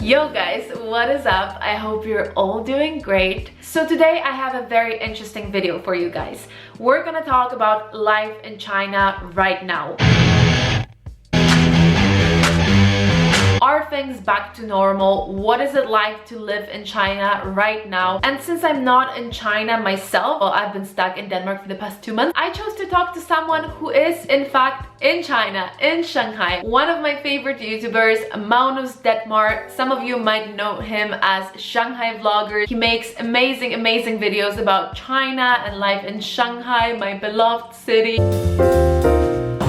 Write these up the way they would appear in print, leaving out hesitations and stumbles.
Yo guys, what is up? I hope you're all doing great. So today I have a very interesting video for you guys. We're gonna talk about life in China right now. Are things back to normal? What is it like to live in China right now? And since I'm not in China myself, well, I've been stuck in Denmark for the past 2 months, I chose to talk to someone who is in fact in China, in Shanghai. One of my favorite YouTubers, DETTMAR. Some of you might know him as Shanghai vlogger. He makes amazing videos about China and life in Shanghai, my beloved city.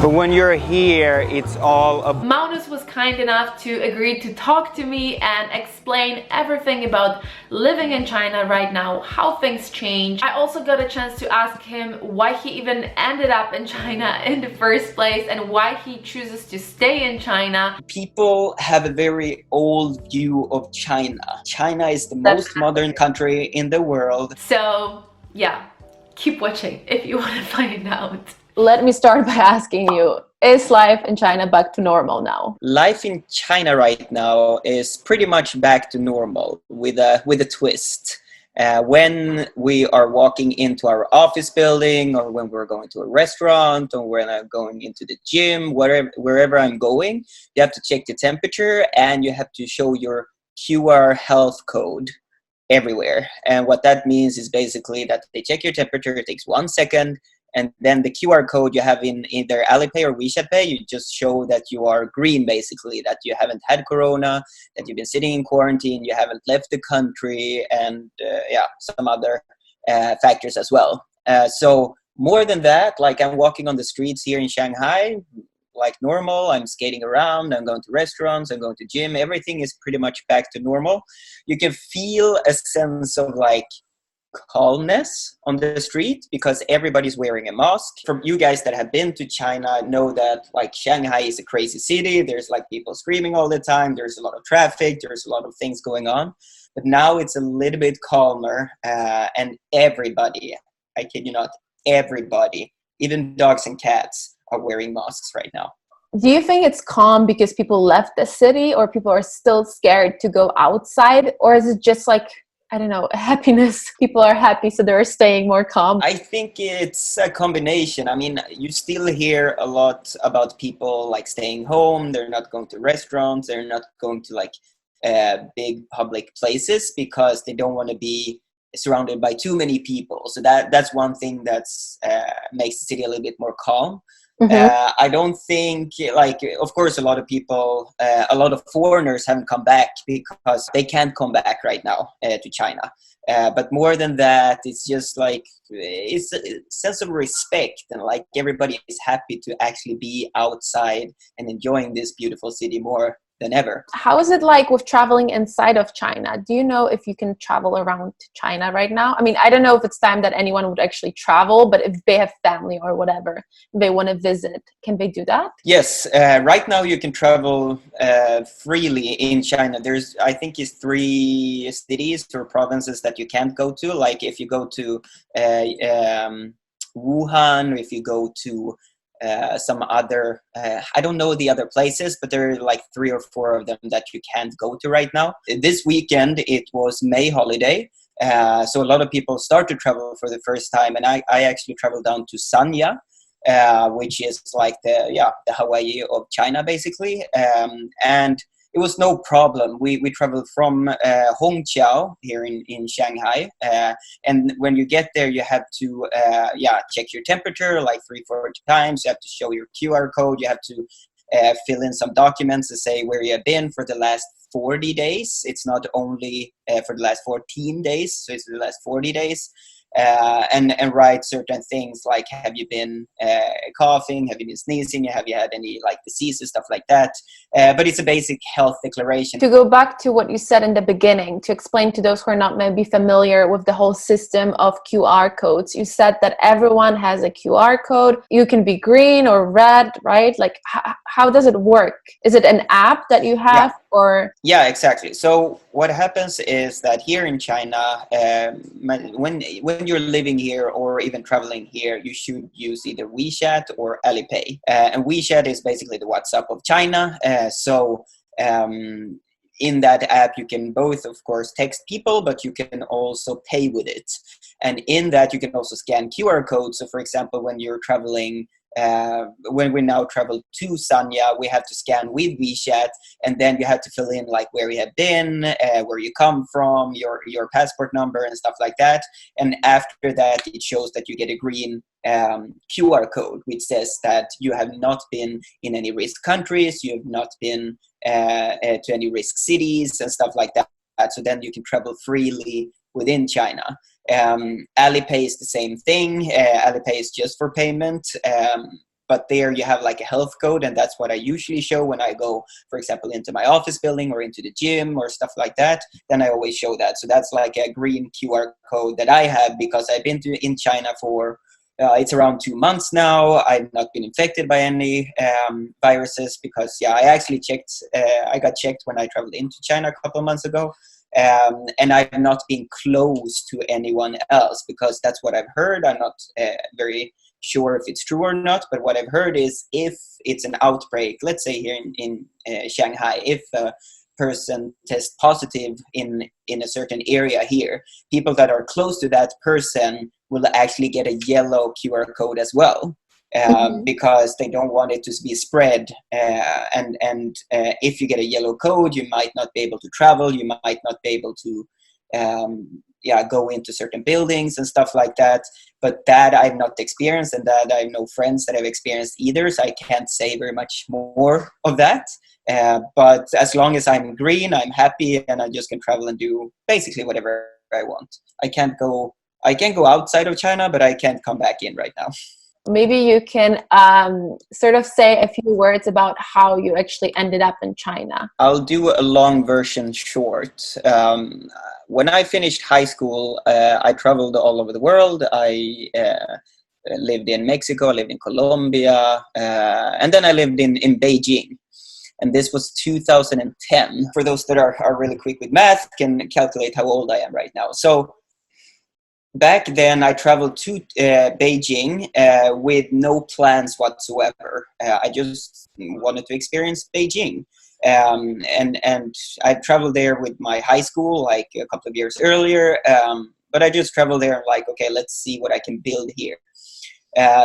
But when you're here, it's all about... Maunus was kind enough to agree to talk to me and explain everything about living in China right now, how things change. I also got a chance to ask him why he even ended up in China in the first place and why he chooses to stay in China. People have a very old view of China. China is the most modern country in the world. So yeah, keep watching if you want to find out. Let me start by asking you, is life in China back to normal now? Life in China right now is pretty much back to normal with a twist. When we are walking into our office building, or when we're going to a restaurant, or when I'm going into the gym, wherever I'm going, you have to check the temperature and you have to show your QR health code everywhere. And what that means is basically that they check your temperature, it takes 1 second, and then the QR code you have in either Alipay or WeChat Pay, you just show that you are green, basically, that you haven't had corona, that you've been sitting in quarantine, you haven't left the country, and some other factors as well. So more than that, like I'm walking on the streets here in Shanghai, like normal, I'm skating around, I'm going to restaurants, I'm going to gym, everything is pretty much back to normal. You can feel a sense of like calmness on the street because everybody's wearing a mask. From you guys that have been to China know that like Shanghai is a crazy city. There's like people screaming all the time. There's a lot of traffic. There's a lot of things going on. But now it's a little bit calmer and everybody, I kid you not, everybody, even dogs and cats are wearing masks right now. Do you think it's calm because people left the city or people are still scared to go outside? Or is it just like, I don't know, happiness? People are happy, so they're staying more calm. I think it's a combination. I mean, you still hear a lot about people like staying home. They're not going to restaurants. They're not going to like big public places because they don't want to be surrounded by too many people. So that's one thing that's makes the city a little bit more calm. Mm-hmm. I don't think, like, of course, a lot of people, a lot of foreigners haven't come back because they can't come back right now to China. But more than that, it's just like, it's a sense of respect and like everybody is happy to actually be outside and enjoying this beautiful city more than ever. How is it like with traveling inside of China? Do you know if you can travel around China right now? I mean, I don't know if it's time that anyone would actually travel, but if they have family or whatever, they want to visit, can they do that? Yes, right now you can travel freely in China. There's, I think, is 3 cities or provinces that you can't go to. Like if you go to Wuhan, if you go to some other, I don't know the other places, but there are like 3 or 4 of them that you can't go to right now. This weekend, it was May holiday. So a lot of people start to travel for the first time. And I actually traveled down to Sanya, which is like the Hawaii of China, basically. And it was no problem. We traveled from Hongqiao here in Shanghai. And when you get there, you have to check your temperature like 3-4 times. You have to show your QR code. You have to fill in some documents to say where you have been for the last 40 days. It's not only for the last 14 days, so it's the last 40 days. And write certain things like, have you been coughing, have you been sneezing, have you had any like diseases, stuff like that. But it's a basic health declaration. To go back to what you said in the beginning, to explain to those who are not maybe familiar with the whole system of QR codes, you said that everyone has a QR code. You can be green or red, right? Like how does it work? Is it an app that you have? Yeah. Or yeah, exactly. So what happens is that here in China, when you're living here or even traveling here, you should use either WeChat or Alipay. And WeChat is basically the WhatsApp of China. So in that app, you can both, of course, text people, but you can also pay with it. And in that, you can also scan QR codes. So, for example, when you're traveling, when we now travel to Sanya, we have to scan with WeChat, and then you have to fill in like where you have been, where you come from, your passport number and stuff like that. And after that, it shows that you get a green QR code, which says that you have not been in any risk countries, you have not been to any risk cities and stuff like that. So then you can travel freely within China. Alipay is the same thing. Alipay is just for payment. But there you have like a health code, and that's what I usually show when I go, for example, into my office building or into the gym or stuff like that. Then I always show that. So that's like a green QR code that I have because I've been in China for it's around 2 months now. I've not been infected by any viruses because, I actually checked. I got checked when I traveled into China a couple of months ago. And I've not been close to anyone else because that's what I've heard. I'm not very sure if it's true or not, but what I've heard is if it's an outbreak, let's say here in Shanghai, if a person tests positive in a certain area here, people that are close to that person will actually get a yellow QR code as well. Because they don't want it to be spread. And if you get a yellow code, you might not be able to travel. You might not be able to go into certain buildings and stuff like that. But that I've not experienced, and that I have no friends that have experienced either. So I can't say very much more of that. But as long as I'm green, I'm happy, and I just can travel and do basically whatever I want. I can't go outside of China, but I can't come back in right now. Maybe you can sort of say a few words about how you actually ended up in China. I'll do a long version short. When I finished high school, I traveled all over the world. I lived in Mexico, I lived in Colombia, and then I lived in Beijing. And this was 2010. For those that are really quick with math, can calculate how old I am right now. So back then, I traveled to Beijing with no plans whatsoever. I just wanted to experience Beijing. And I traveled there with my high school like a couple of years earlier. But I just traveled there and like, okay, let's see what I can build here.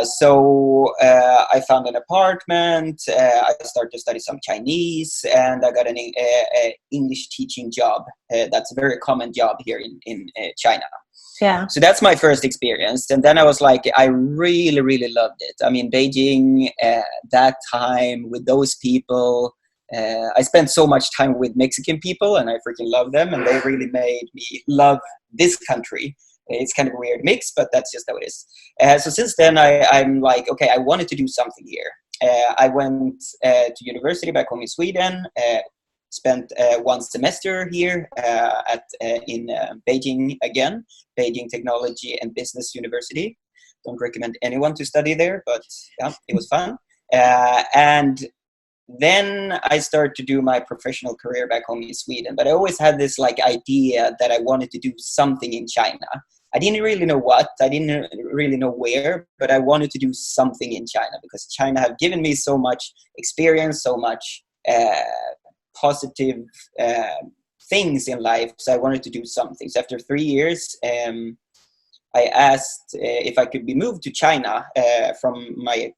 So I found an apartment. I started to study some Chinese, and I got an English teaching job. That's a very common job here in China. Yeah. So that's my first experience. And then I was like, I really, really loved it. I mean, Beijing, that time with those people, I spent so much time with Mexican people, and I freaking love them. And they really made me love this country. It's kind of a weird mix, but that's just how it is. So since then, I'm like, okay, I wanted to do something here. I went to university back home in Sweden, spent 1 semester here in Beijing again, Beijing Technology and Business University. Don't recommend anyone to study there, but yeah, it was fun. And then I started to do my professional career back home in Sweden. But I always had this like idea that I wanted to do something in China. I didn't really know what, I didn't really know where, but I wanted to do something in China because China have given me so much experience, so much positive things in life. So I wanted to do something. So after 3 years, I asked if I could be moved to China from my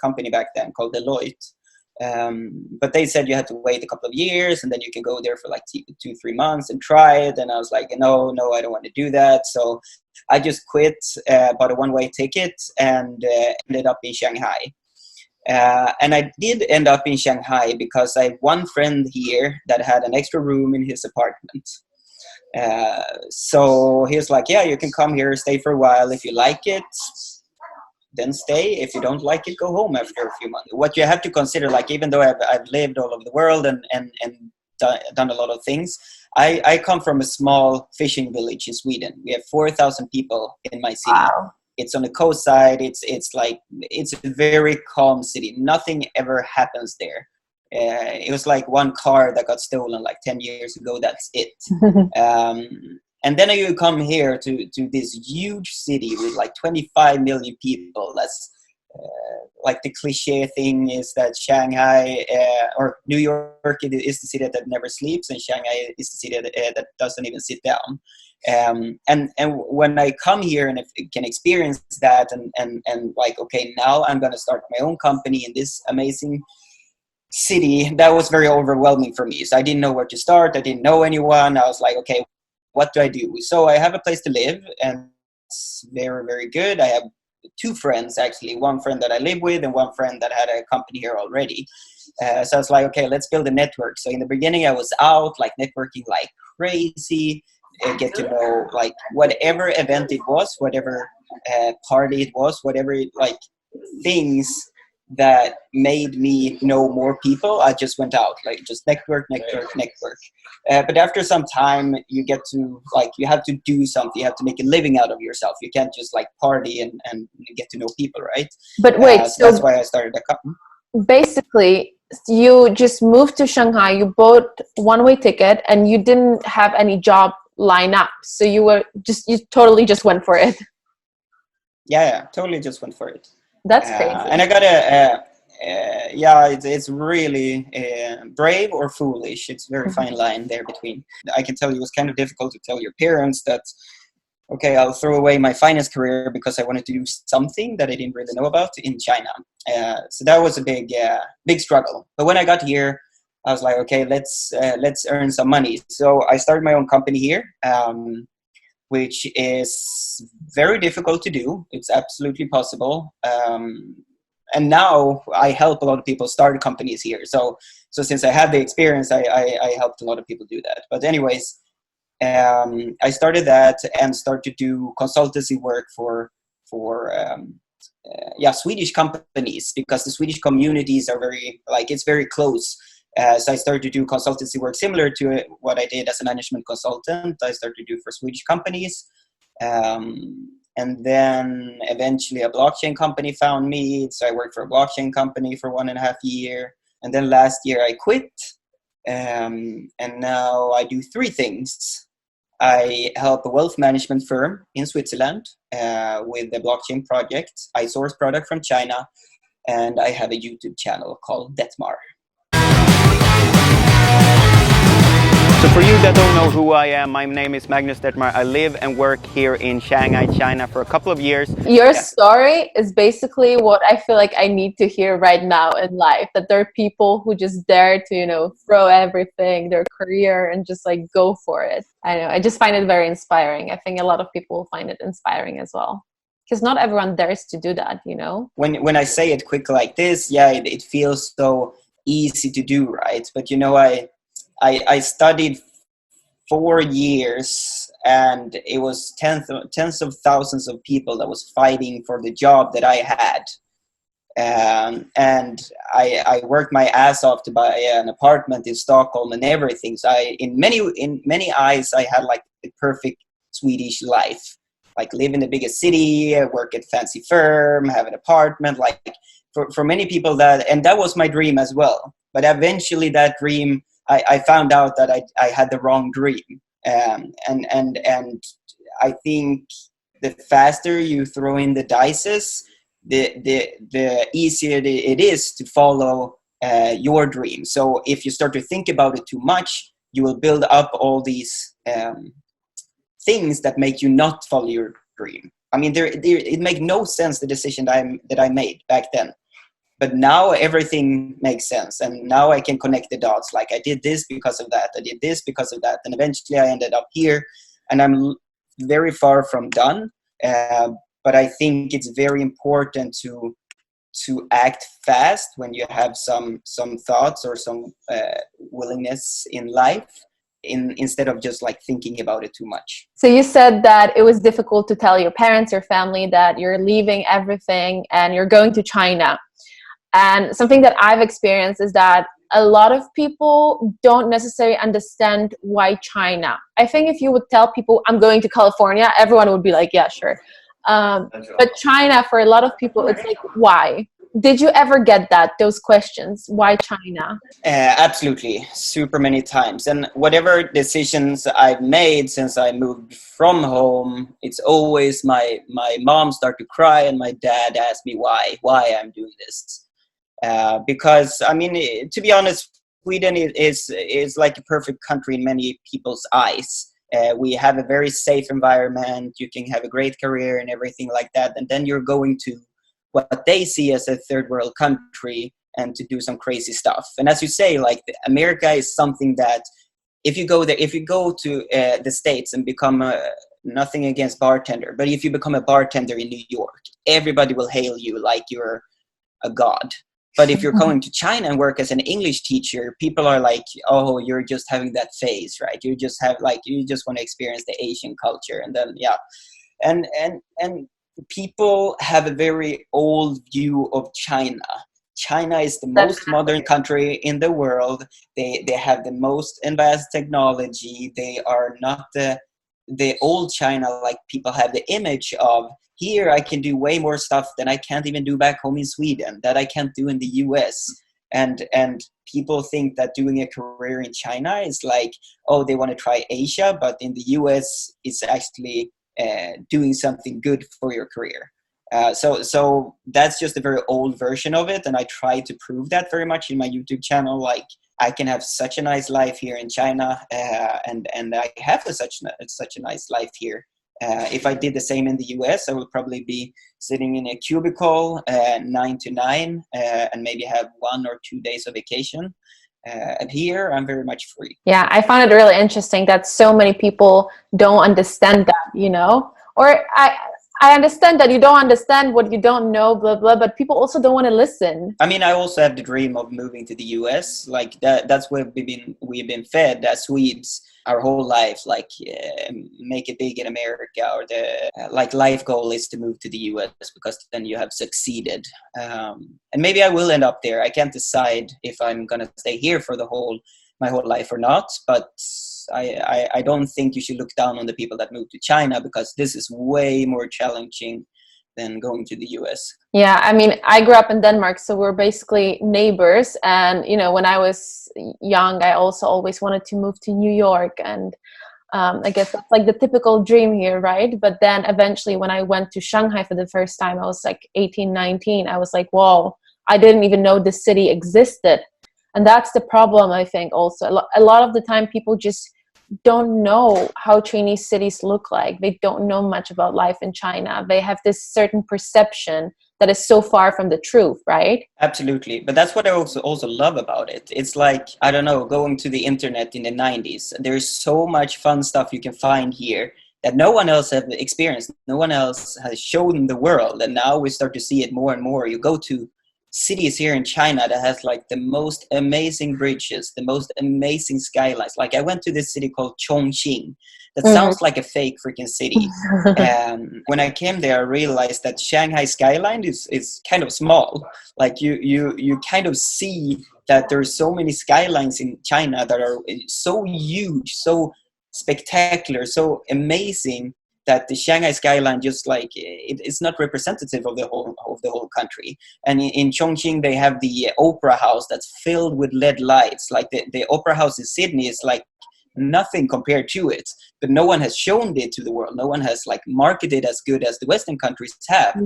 company back then called Deloitte. But they said you had to wait a couple of years and then you can go there for like 2-3 months and try it. And I was like, no, I don't want to do that. So I just quit, bought a one-way ticket, and ended up in Shanghai. And I did end up in Shanghai because I have one friend here that had an extra room in his apartment. So he was like, yeah, you can come here, stay for a while. If you like it, then stay. If you don't like it, go home after a few months. What you have to consider, like, even though I've lived all over the world and done a lot of things, I come from a small fishing village in Sweden. We have 4,000 people in my city. Wow. It's on the coast side. It's a very calm city. Nothing ever happens there. It was like one car that got stolen like 10 years ago. That's it. And then you come here to this huge city with like 25 million people. That's like the cliche thing is that Shanghai or New York is the city that never sleeps, and Shanghai is the city that doesn't even sit down. And when I come here and can experience that, and like, okay, now I'm going to start my own company in this amazing city, that was very overwhelming for me. So I didn't know where to start. I didn't know anyone. I was like, okay, what do I do? So I have a place to live, and it's very, very good. I have 2 friends, actually, one friend that I live with and one friend that had a company here already. So I was like, okay, let's build a network. So in the beginning, I was out like networking like crazy, get to know like whatever event it was, whatever party it was, whatever like things that made me know more people. I just went out, like just network. But after some time, you get to like, you have to do something. You have to make a living out of yourself. You can't just like party and get to know people, right? But wait, so that's why I started a company. Basically, you just moved to Shanghai, you bought one-way ticket, and you didn't have any job line up. So you totally just went for it. Yeah, totally just went for it. That's crazy. And I got it's really brave or foolish. It's a very fine line there between. I can tell you it was kind of difficult to tell your parents that, okay, I'll throw away my finance career because I wanted to do something that I didn't really know about in China. So that was a big struggle. But when I got here, I was like, okay, let's earn some money. So I started my own company here, which is very difficult to do. It's absolutely possible. And now I help a lot of people start companies here. So since I had the experience, I helped a lot of people do that. But anyways, I started that and started to do consultancy work for Swedish companies, because the Swedish communities are it's very close. So I started to do consultancy work similar to what I did as a management consultant. I started to do for Swedish companies. And then eventually a blockchain company found me. So I worked for a blockchain company for 1.5 years. And then last year I quit. And now I do 3 things. I help a wealth management firm in Switzerland with the blockchain project. I source product from China. And I have a YouTube channel called DETTMAR. So for you that don't know who I am, my name is Magnus DETTMAR. I live and work here in Shanghai, China for a couple of years. Your story is basically what I feel like I need to hear right now in life, that there are people who just dare to, throw everything, their career, and just like go for it. I know, I just find it very inspiring. I think a lot of people will find it inspiring as well, because not everyone dares to do that, When I say it quick like this, it feels so easy to do, right? But I studied 4 years, and it was tens of thousands of people that was fighting for the job that I had. And I worked my ass off to buy an apartment in Stockholm and everything. So in many eyes, I had like the perfect Swedish life. Like live in the biggest city, work at fancy firm, have an apartment. Like for many people and that was my dream as well. But eventually that dream, I found out that I had the wrong dream. And I think the faster you throw in the dices, the easier it is to follow your dream. So if you start to think about it too much, you will build up all these things that make you not follow your dream. I mean, it made no sense, the decision that I made back then. But now everything makes sense, and now I can connect the dots. Like I did this because of that, I did this because of that, and eventually I ended up here, and I'm very far from done. But I think it's very important to act fast when you have some thoughts or some willingness in life, instead of just like thinking about it too much. So you said that it was difficult to tell your parents, your family, that you're leaving everything and you're going to China. And something that I've experienced is that a lot of people don't necessarily understand why China. I think if you would tell people I'm going to California, everyone would be like, yeah, sure. But China, for a lot of people, it's like, why? Did you ever get those questions? Why China? Absolutely, super many times. And whatever decisions I've made since I moved from home, it's always my mom start to cry and my dad asks me why I'm doing this. Because I mean, to be honest, Sweden is like a perfect country in many people's eyes. We have a very safe environment. You can have a great career and everything like that. And then you're going to what they see as a third world country and to do some crazy stuff. And as you say, like America is something that if you go there, if you go to the States and become nothing against bartender, but if you become a bartender in New York, everybody will hail you like you're a god. But if you're going to China and work as an English teacher, people are like, oh, you're just having that phase, right? You just want to experience the Asian culture. And then, yeah. And people have a very old view of China. China is the most modern country in the world. They have the most advanced technology. They are not the old China like people have the image of. Here I can do way more stuff than I can't even do back home in Sweden, that I can't do in the US. And people think that doing a career in China is like, oh, they want to try Asia, but in the US it's actually doing something good for your career. So that's just a very old version of it, and I try to prove that very much in my YouTube channel. Like I can have such a nice life here in China, and I have such a nice life here. If I did the same in the US, I would probably be sitting in a cubicle 9 to 9 and maybe have 1 or 2 days of vacation. And here I'm very much free. Yeah, I found it really interesting that so many people don't understand that, you know, or I understand that you don't understand what you don't know, blah, blah, but people also don't want to listen. I mean, I also have the dream of moving to the US. Like that's what we've been fed as Swedes our whole life, like make it big in America, or the like life goal is to move to the US because then you have succeeded. And maybe I will end up there. I can't decide if I'm going to stay here for my whole life or not, but I don't think you should look down on the people that move to China, because this is way more challenging than going to the US. Yeah, I mean, I grew up in Denmark, so we're basically neighbors. And, you know, when I was young, I also always wanted to move to New York. And I guess that's like the typical dream here, right? But then eventually when I went to Shanghai for the first time, I was like 18, 19. I was like, whoa, I didn't even know the city existed. And that's the problem, I think, also. A lot of the time, people just don't know how Chinese cities look like. They don't know much about life in China. They have this certain perception that is so far from the truth, right? Absolutely. But that's what I also love about it. It's like, I don't know, going to the internet in the 90s. There's so much fun stuff you can find here that no one else has experienced. No one else has shown the world. And now we start to see it more and more. You go to cities here in China that has like the most amazing bridges, the most amazing skylines. Like I went to this city called Chongqing. That sounds like a fake freaking city. When I came there, I realized that Shanghai skyline is kind of small. Like you kind of see that there's so many skylines in China that are so huge, so spectacular, so amazing, that the Shanghai skyline just like it's not representative of the whole country. And in Chongqing they have the opera house that's filled with LED lights. Like the opera house in Sydney is like nothing compared to it, but no one has shown it to the world. No one has like marketed as good as the Western countries have.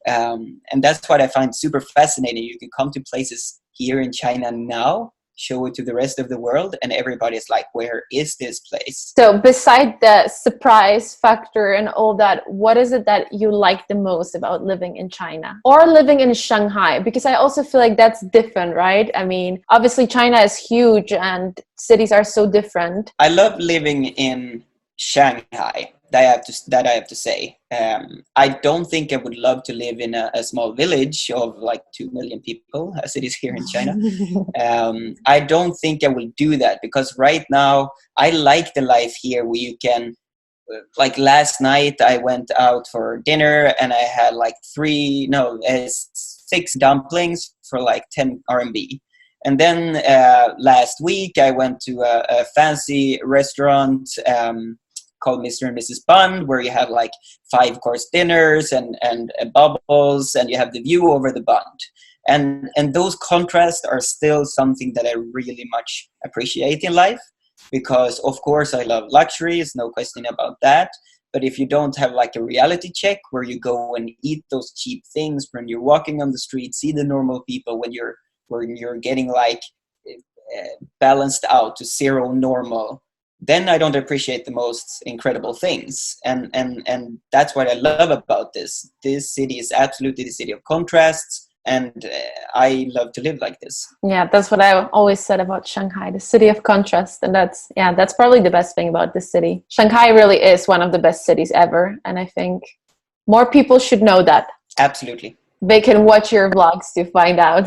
And that's what I find super fascinating. You can come to places here in China now, show it to the rest of the world, and everybody's like, where is this place? So beside the surprise factor and all that, what is it that you like the most about living in China or living in Shanghai? Because I also feel like that's different, right? I mean, obviously China is huge and cities are so different. I love living in Shanghai. That I have to say. I don't think I would love to live in a small village of like 2 million people, as it is here in China. I don't think I will do that, because right now I like the life here where you can, like last night I went out for dinner and I had like 6 dumplings for like 10 RMB. And then last week I went to a fancy restaurant called Mr. and Mrs. Bun, where you have like 5-course dinners and bubbles, and you have the view over the Bund. And those contrasts are still something that I really much appreciate in life, because of course I love luxuries, no question about that. But if you don't have like a reality check where you go and eat those cheap things, when you're walking on the street, see the normal people, when you're getting like balanced out to zero normal, then I don't appreciate the most incredible things. And that's what I love about this. This city is absolutely the city of contrasts. And I love to live like this. Yeah, that's what I always said about Shanghai, the city of contrast. And that's probably the best thing about this city. Shanghai really is one of the best cities ever. And I think more people should know that. Absolutely. They can watch your vlogs to find out.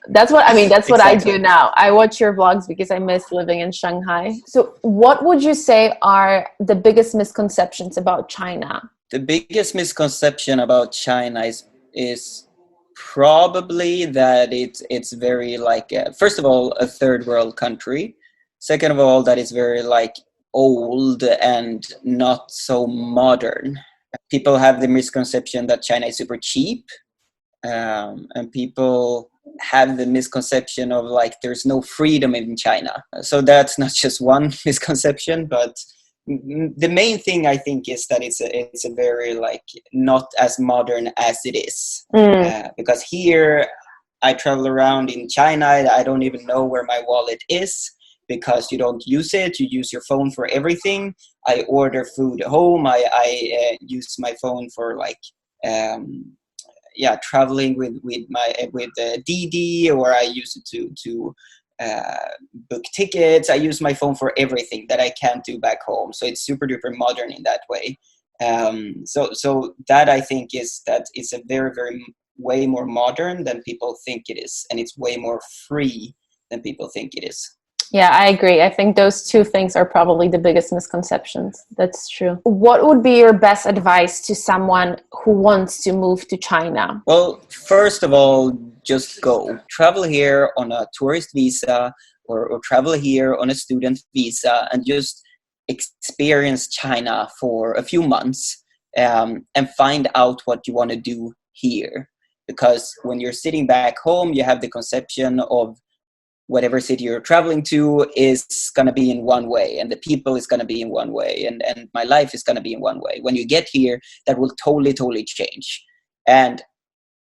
That's what exactly. I do now. I watch your vlogs because I miss living in Shanghai. So what would you say are the biggest misconceptions about China? The biggest misconception about China is probably that it's very like first of all, a third world country. Second of all, that it's very like old and not so modern. People have the misconception that China is super cheap, and people have the misconception of like there's no freedom in China. So that's not just one misconception, but the main thing I think is that it's a very like not as modern as it is. Because here I travel around in China, I don't even know where my wallet is, because you don't use it. You use your phone for everything. I order food at home. I use my phone for like traveling with DD, or I use it to book tickets. I use my phone for everything that I can't do back home. So it's super duper modern in that way. So that I think is that it's a very, very way more modern than people think it is. And it's way more free than people think it is. Yeah, I agree. I think those two things are probably the biggest misconceptions. That's true. What would be your best advice to someone who wants to move to China? Well, first of all, just go. Travel here on a tourist visa or travel here on a student visa and just experience China for a few months and find out what you want to do here. Because when you're sitting back home, you have the conception of whatever city you're traveling to is going to be in one way, and the people is going to be in one way, and my life is going to be in one way. When you get here, that will totally change. And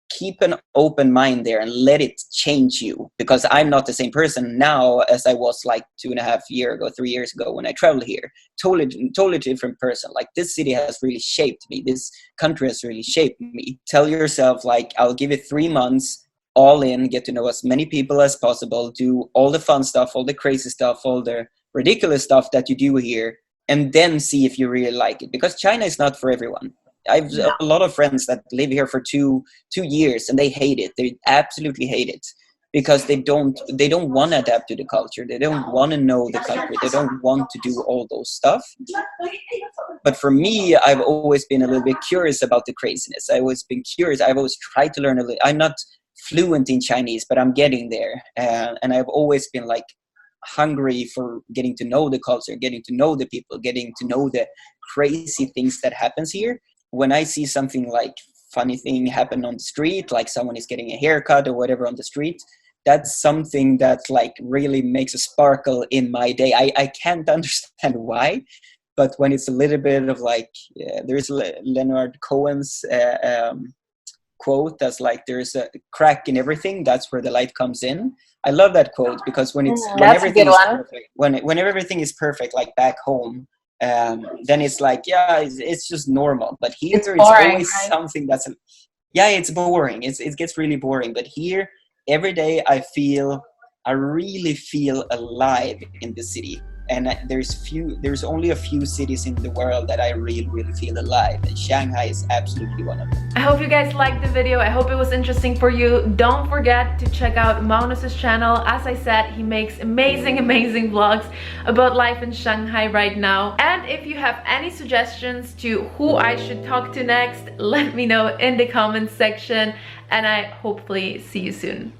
keep an open mind there and let it change you, because I'm not the same person now as I was like 2.5 years ago, 3 years ago when I traveled here. Totally different person. Like, this city has really shaped me. This country has really shaped me. Tell yourself, like, I'll give it 3 months, all in, get to know as many people as possible, do all the fun stuff, all the crazy stuff, all the ridiculous stuff that you do here, and then see if you really like it. Because China is not for everyone. I've a lot of friends that live here for two years and they hate it. They absolutely hate it because they don't want to adapt to the culture. They don't want to know the country. They don't want to do all those stuff. But for me, I've always been a little bit curious about the craziness. I've always been curious. I've always tried to learn a little. I'm not fluent in Chinese, but I'm getting there. And I've always been like hungry for getting to know the culture, getting to know the people, getting to know the crazy things that happens here. When I see something like funny thing happen on the street, like someone is getting a haircut or whatever on the street, that's something that like really makes a sparkle in my day. I can't understand why, but when it's a little bit of like, there's Leonard Cohen's quote that's like, there's a crack in everything, that's where the light comes in. I love that quote because when everything is perfect, when everything is perfect, like back home, then it's like, it's just normal. But here it's always something that's it's boring. It gets really boring. But here, every day I really feel alive in the city. And there's only a few cities in the world that I really feel alive, and Shanghai is absolutely one of them. I hope you guys liked the video. I hope it was interesting for you. Don't forget to check out Magnus's channel. As I said, he makes amazing vlogs about life in Shanghai right now. And if you have any suggestions to who I should talk to next, let me know in the comments section, and I hopefully see you soon.